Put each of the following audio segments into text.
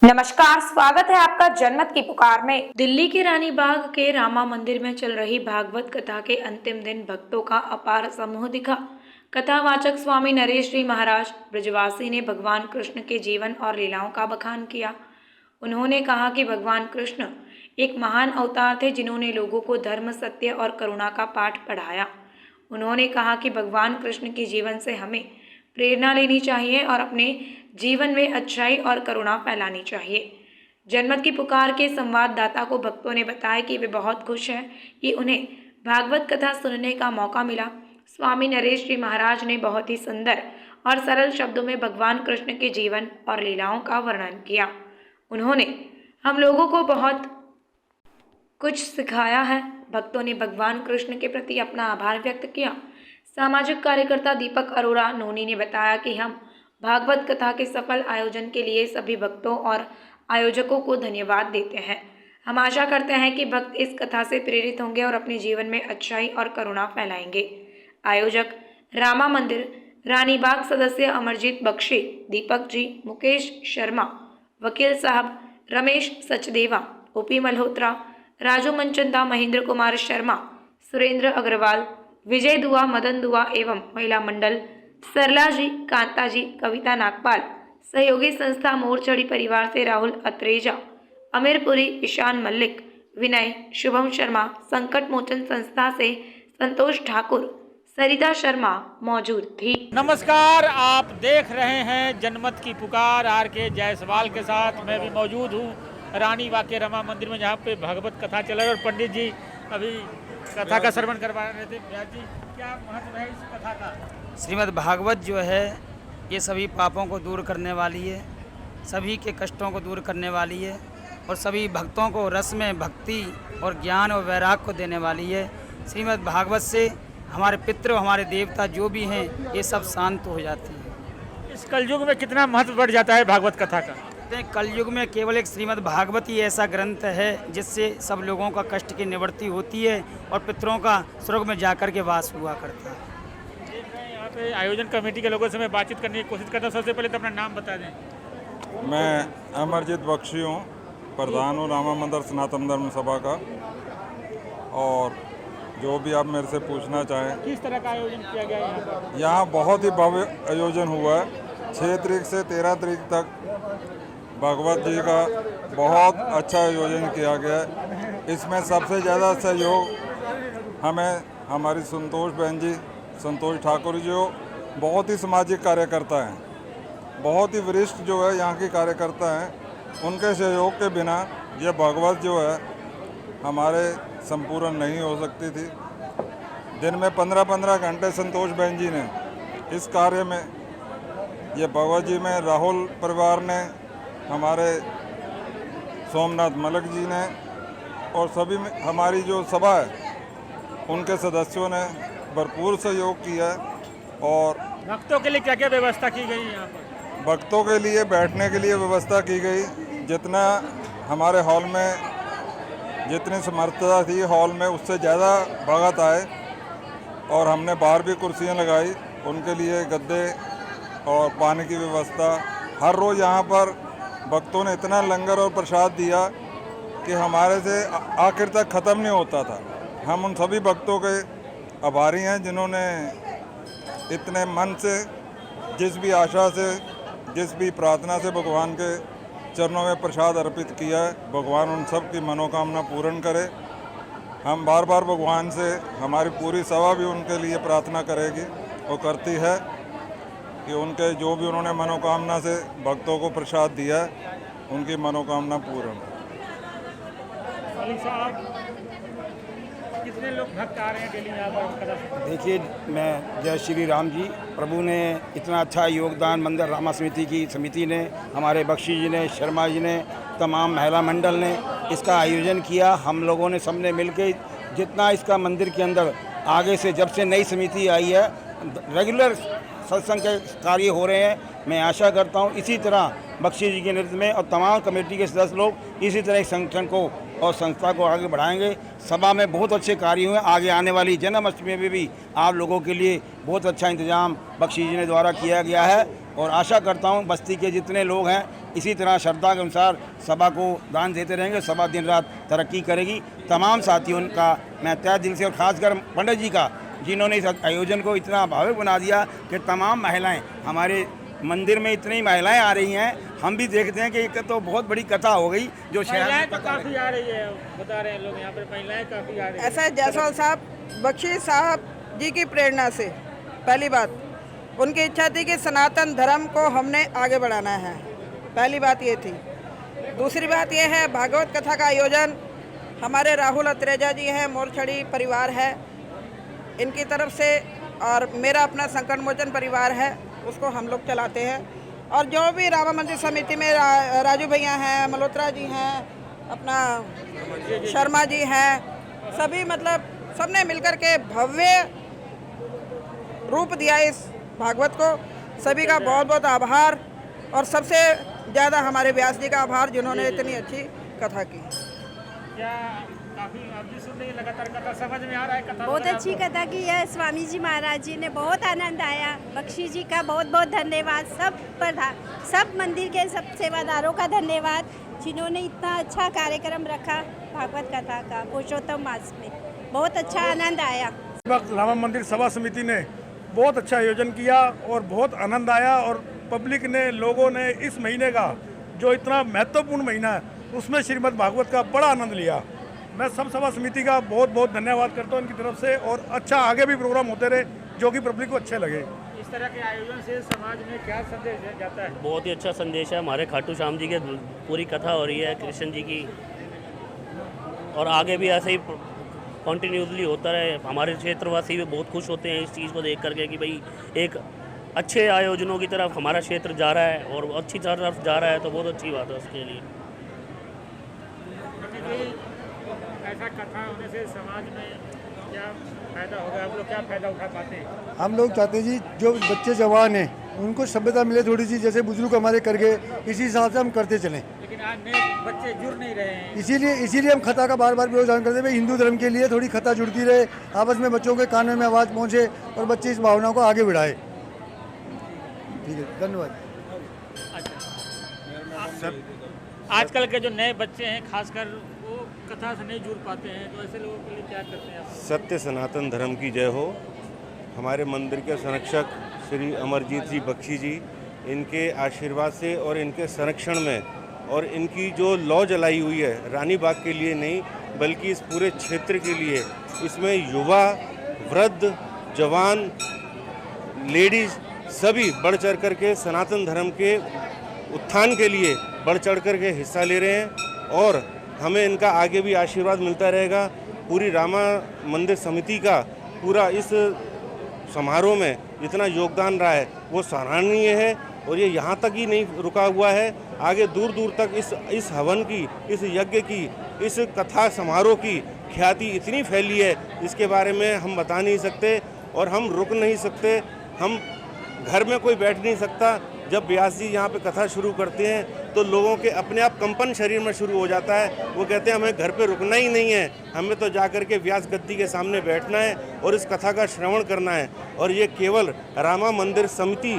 नमस्कार, स्वागत है आपका जनमत की पुकार में। दिल्ली के रानी बाग के रामा मंदिर में चल रही भागवत कथा के अंतिम दिन भक्तों का अपार समूह दिखा। कथावाचक स्वामी नरेश जी महाराज ब्रजवासी ने भगवान कृष्ण के जीवन और लीलाओं का बखान किया। उन्होंने कहा कि भगवान कृष्ण एक महान अवतार थे जिन्होंने लोगों को धर्म, सत्य और करुणा का पाठ पढ़ाया। उन्होंने कहा कि भगवान कृष्ण के जीवन से हमें प्रेरणा लेनी चाहिए और अपने जीवन में अच्छाई और करुणा फैलानी चाहिए। जनमत की पुकार के संवाददाता को भक्तों ने बताया कि वे बहुत खुश हैं कि उन्हें भागवत कथा सुनने का मौका मिला। स्वामी नरेश जी महाराज ने बहुत ही सुंदर और सरल शब्दों में भगवान कृष्ण के जीवन और लीलाओं का वर्णन किया। उन्होंने हम लोगों को बहुत कुछ सिखाया है। भक्तों ने भगवान कृष्ण के प्रति अपना आभार व्यक्त किया। सामाजिक कार्यकर्ता दीपक अरोड़ा नोनी ने बताया कि हम भागवत कथा के सफल आयोजन के लिए सभी भक्तों और आयोजकों को धन्यवाद देते हैं। हम आशा करते हैं कि भक्त इस कथा से प्रेरित होंगे और अपने जीवन में अच्छाई और करुणा फैलाएंगे। आयोजक रामा मंदिर रानीबाग सदस्य अमरजीत बख्शी, दीपक जी, मुकेश शर्मा, वकील साहब रमेश सचदेवा, ओपी मल्होत्रा, राजू मनचंदा, महेंद्र कुमार शर्मा, सुरेंद्र अग्रवाल, विजय दुआ, मदन दुआ एवं महिला मंडल सरला जी, कांता जी, कविता नागपाल, सहयोगी संस्था मोरचड़ी परिवार से राहुल अत्रेजा, अमीरपुरी, ईशान मल्लिक, विनय, शुभम शर्मा, संकट मोचन संस्था से संतोष ठाकुर, सरिता शर्मा मौजूद थी। नमस्कार, आप देख रहे हैं जनमत की पुकार आर के जायसवाल के साथ। मैं भी मौजूद हूँ रानी बाग के रमा मंदिर में, जहाँ पे भागवत कथा चल रही है और पंडित जी अभी कथा का श्रवण करवा रहे थे। व्यास जी, क्या महत्व है इस कथा का? श्रीमद् भागवत जो है ये सभी पापों को दूर करने वाली है, सभी के कष्टों को दूर करने वाली है और सभी भक्तों को रस में भक्ति और ज्ञान और वैराग को देने वाली है। श्रीमद् भागवत से हमारे पितृ, हमारे देवता जो भी हैं ये सब शांत हो जाते हैं। इस कलयुग में कितना महत्व बढ़ जाता है भागवत कथा का? कलयुग में केवल एक श्रीमद् भागवत ही ऐसा ग्रंथ है जिससे सब लोगों का कष्ट की निवृत्ति होती है और पितरों का स्वर्ग में जाकर के वास हुआ करता है। यहाँ पे आयोजन कमेटी के लोगों से मैं बातचीत करने की कोशिश करता हूँ। सबसे पहले तो अपना नाम बता दें। मैं अमरजीत बख्शी हूँ, प्रधान हूँ रामा मंदिर सनातन धर्म सभा का। और जो भी आप मेरे से पूछना चाहें, किस तरह का आयोजन किया गया यहाँ पर? यहाँ बहुत ही भव्य आयोजन हुआ है। 6 तारीख से 13 तारीख तक भगवत जी का बहुत अच्छा आयोजन किया गया है। इसमें सबसे ज़्यादा सहयोग हमें हमारी संतोष बहन जी, संतोष ठाकुर जी हो, बहुत ही सामाजिक कार्यकर्ता हैं, बहुत ही वरिष्ठ जो है यहाँ के कार्यकर्ता हैं। उनके सहयोग के बिना ये भगवत जो है हमारे संपूर्ण नहीं हो सकती थी। दिन में 15-15 घंटे संतोष बहन जी ने इस कार्य में, ये भगवत जी में राहुल परिवार ने, हमारे सोमनाथ मलिक जी ने और सभी में हमारी जो सभा है उनके सदस्यों ने भरपूर सहयोग किया है। और भक्तों के लिए क्या क्या व्यवस्था की गई यहाँ पर? भक्तों के लिए बैठने के लिए व्यवस्था की गई। जितना हमारे हॉल में जितनी समर्थता थी हॉल में, उससे ज़्यादा भगत आए और हमने बाहर भी कुर्सियाँ लगाई उनके लिए, गद्दे और पानी की व्यवस्था। हर रोज़ यहाँ पर भक्तों ने इतना लंगर और प्रसाद दिया कि हमारे से आखिर तक ख़त्म नहीं होता था। हम उन सभी भक्तों के आभारी हैं जिन्होंने इतने मन से, जिस भी आशा से, जिस भी प्रार्थना से भगवान के चरणों में प्रसाद अर्पित किया है। भगवान उन सब की मनोकामना पूर्ण करे। हम बार बार भगवान से, हमारी पूरी सभा भी उनके लिए प्रार्थना करेगी और करती है कि उनके जो भी उन्होंने मनोकामना से भक्तों को प्रसाद दिया है, उनकी मनोकामना पूर्ण। कितने लोग भक्त आ रहे हैं डेली यहाँ पर? देखिए, मैं जय श्री राम जी, प्रभु ने इतना अच्छा योगदान मंदिर रामा समिति ने, हमारे बख्शी जी ने, शर्मा जी ने, तमाम महिला मंडल ने इसका आयोजन किया। हम लोगों ने सबने मिलकर जितना इसका मंदिर के अंदर आगे से, जब से नई समिति आई है, रेगुलर सत्संग के कार्य हो रहे हैं। मैं आशा करता हूँ इसी तरह बख्शी जी के नेतृत्व में और तमाम कमेटी के सदस्य लोग इसी तरह इस संगठन को और संस्था को आगे बढ़ाएंगे। सभा में बहुत अच्छे कार्य हुए। आगे आने वाली जन्माष्टमी में भी आप लोगों के लिए बहुत अच्छा इंतजाम बख्शी जी ने द्वारा किया गया है और आशा करता हूँ बस्ती के जितने लोग हैं इसी तरह श्रद्धा के अनुसार सभा को दान देते रहेंगे। सभा दिन रात तरक्की करेगी। तमाम साथियों का मैं तहे दिल से और ख़ासकर पंडित जी का, जिन्होंने इस आयोजन को इतना भावुक बना दिया कि तमाम महिलाएं, हमारे मंदिर में इतनी महिलाएं आ रही हैं। हम भी देखते हैं कि एक तो बहुत बड़ी कथा हो गई जो शहर महिलाएं में तो काफ़ी आ रही है, बता रहे हैं लोग यहाँ पर महिलाएं काफ़ी आ रही है। ऐसा है जायसवाल साहब, बख्शी साहब जी की प्रेरणा से पहली बात उनकी इच्छा थी कि सनातन धर्म को हमने आगे बढ़ाना है। पहली बात ये थी। दूसरी बात ये है भागवत कथा का आयोजन हमारे राहुल अत्रेजा जी हैं, मोरछड़ी परिवार है इनकी तरफ से, और मेरा अपना संकट मोचन परिवार है उसको हम लोग चलाते हैं। और जो भी रामा मंदिर समिति में राजू भैया हैं, मल्होत्रा जी हैं, अपना शर्मा जी हैं, सभी मतलब सबने मिलकर के भव्य रूप दिया इस भागवत को। सभी का बहुत बहुत आभार, और सबसे ज़्यादा हमारे व्यास जी का आभार जिन्होंने इतनी अच्छी कथा की। क्या काफ़ी आप भी सुन रही हैं लगातार कथा, समझ में आ रहा है कथा? बहुत अच्छी कथा की है स्वामी जी महाराज जी ने, बहुत आनंद आया। बख्शी जी का बहुत बहुत धन्यवाद, सब मंदिर के सब सेवादारों का धन्यवाद जिन्होंने इतना अच्छा कार्यक्रम रखा भागवत कथा का पुरुषोत्तम मास में। बहुत अच्छा आनंद आया। रामा मंदिर सभा समिति ने बहुत अच्छा आयोजन किया और बहुत आनंद आया, और पब्लिक ने, लोगों ने इस महीने का जो इतना महत्वपूर्ण महीना है उसमें श्रीमद् भागवत का बड़ा आनंद लिया। मैं सब सभा समिति का बहुत बहुत धन्यवाद करता हूँ इनकी तरफ से, और अच्छा आगे भी प्रोग्राम होते रहे जो कि पब्लिक को अच्छे लगे। इस तरह के आयोजन से समाज में क्या संदेश जाता है? बहुत ही अच्छा संदेश है। हमारे खाटू श्याम जी के पूरी कथा हो रही है कृष्ण जी की, और आगे भी ऐसे ही कंटिन्यूसली होता रहे। हमारे क्षेत्रवासी भी बहुत खुश होते हैं इस चीज़ को देख करके कि भाई एक अच्छे आयोजनों की तरफ हमारा क्षेत्र जा रहा है और अच्छी तरफ जा रहा है, तो बहुत अच्छी बात है उसके लिए। ऐसा कथा होने से समाज में क्या फायदा होगा? आप लोग क्या फायदा उठा पाते हैं? हम लोग चाहते हैं जी जो बच्चे जवान हैं उनको सभ्यता मिले थोड़ी सी, जैसे बुजुर्ग हमारे कर गए इसी हिसाब से हम करते चलें। लेकिन आज नए बच्चे जुड़ नहीं रहे हैं, इसीलिए हम कथा का बार बार प्रोत्साहन करते हैं भाई हिंदू धर्म के लिए थोड़ी कथा जुड़ती रहे, आपस में बच्चों के कानों में आवाज़ पहुँचे और बच्चे इस भावना को आगे बढ़ाए। ठीक है, धन्यवाद। आजकल के जो नए बच्चे हैं खासकर वो कथा से नहीं जुड़ पाते हैं, तो ऐसे लोगों के लिए क्या करते हैं आप? सत्य सनातन धर्म की जय हो। हमारे मंदिर के संरक्षक श्री अमरजीत जी बख्शी जी, इनके आशीर्वाद से और इनके संरक्षण में, और इनकी जो लौ जलाई हुई है रानी बाग के लिए नहीं बल्कि इस पूरे क्षेत्र के लिए, इसमें युवा, वृद्ध, जवान, लेडीज़ सभी बढ़ चढ़ कर के सनातन धर्म के उत्थान के लिए बढ़ चढ़ कर के हिस्सा ले रहे हैं, और हमें इनका आगे भी आशीर्वाद मिलता रहेगा। पूरी रामा मंदिर समिति का पूरा इस समारोह में जितना योगदान रहा है वो सराहनीय है, और ये यहाँ तक ही नहीं रुका हुआ है, आगे दूर दूर तक इस हवन की, इस यज्ञ की, इस कथा समारोह की ख्याति इतनी फैली है इसके बारे में हम बता नहीं सकते, और हम रुक नहीं सकते। हम घर में कोई बैठ नहीं सकता। जब व्यास जी यहाँ पे कथा शुरू करते हैं तो लोगों के अपने आप कंपन शरीर में शुरू हो जाता है। वो कहते हैं हमें घर पे रुकना ही नहीं है, हमें तो जाकर के व्यास गद्दी के सामने बैठना है और इस कथा का श्रवण करना है। और ये केवल रामा मंदिर समिति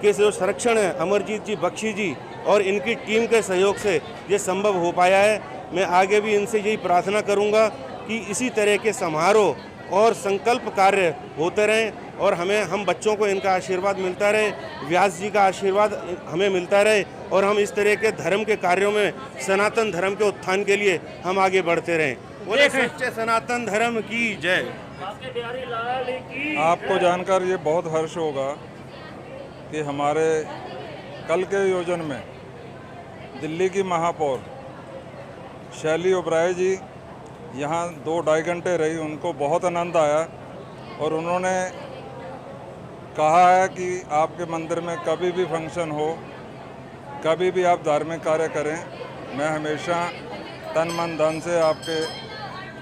के जो संरक्षण है अमरजीत जी बख्शी जी और इनकी टीम के सहयोग से ये संभव हो पाया है। मैं आगे भी इनसे यही प्रार्थना करूँगा कि इसी तरह के समारोह और संकल्प कार्य होते रहें, और हम बच्चों को इनका आशीर्वाद मिलता रहे, व्यास जी का आशीर्वाद हमें मिलता रहे, और हम इस तरह के धर्म के कार्यों में सनातन धर्म के उत्थान के लिए हम आगे बढ़ते रहें। बोले सच्चे सनातन धर्म की जय। आपको जानकर ये बहुत हर्ष होगा कि हमारे कल के योजन में दिल्ली की महापौर शैली ओबराय जी यहाँ 2-2.5 घंटे रही, उनको बहुत आनंद आया, और उन्होंने कहा है कि आपके मंदिर में कभी भी फंक्शन हो, कभी भी आप धार्मिक कार्य करें, मैं हमेशा तन मन धन से आपके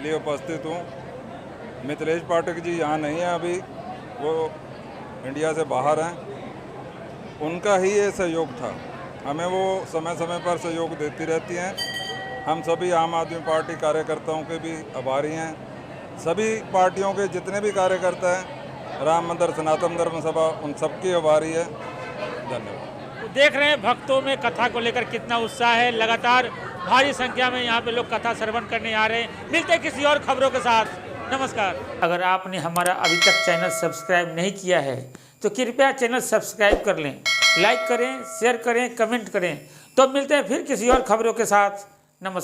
लिए उपस्थित हूँ। मिथिलेश पाठक जी यहाँ नहीं हैं अभी, वो इंडिया से बाहर हैं। उनका ही ये सहयोग था, हमें वो समय समय पर सहयोग देती रहती हैं। हम सभी आम आदमी पार्टी कार्यकर्ताओं के भी आभारी हैं। सभी पार्टियों के जितने भी कार्यकर्ता हैं, राम मंदिर सनातन धर्म सभा, उन सबकी आभारी है। धन्यवाद। तो देख रहे हैं भक्तों में कथा को लेकर कितना उत्साह है। लगातार भारी संख्या में यहाँ पे लोग कथा श्रवण करने आ रहे हैं। मिलते हैं किसी और खबरों के साथ। नमस्कार। अगर आपने हमारा अभी तक चैनल सब्सक्राइब नहीं किया है तो कृपया चैनल सब्सक्राइब कर लें, लाइक करें, शेयर करें, कमेंट करें। तो मिलते हैं फिर किसी और खबरों के साथ। नमस्कार।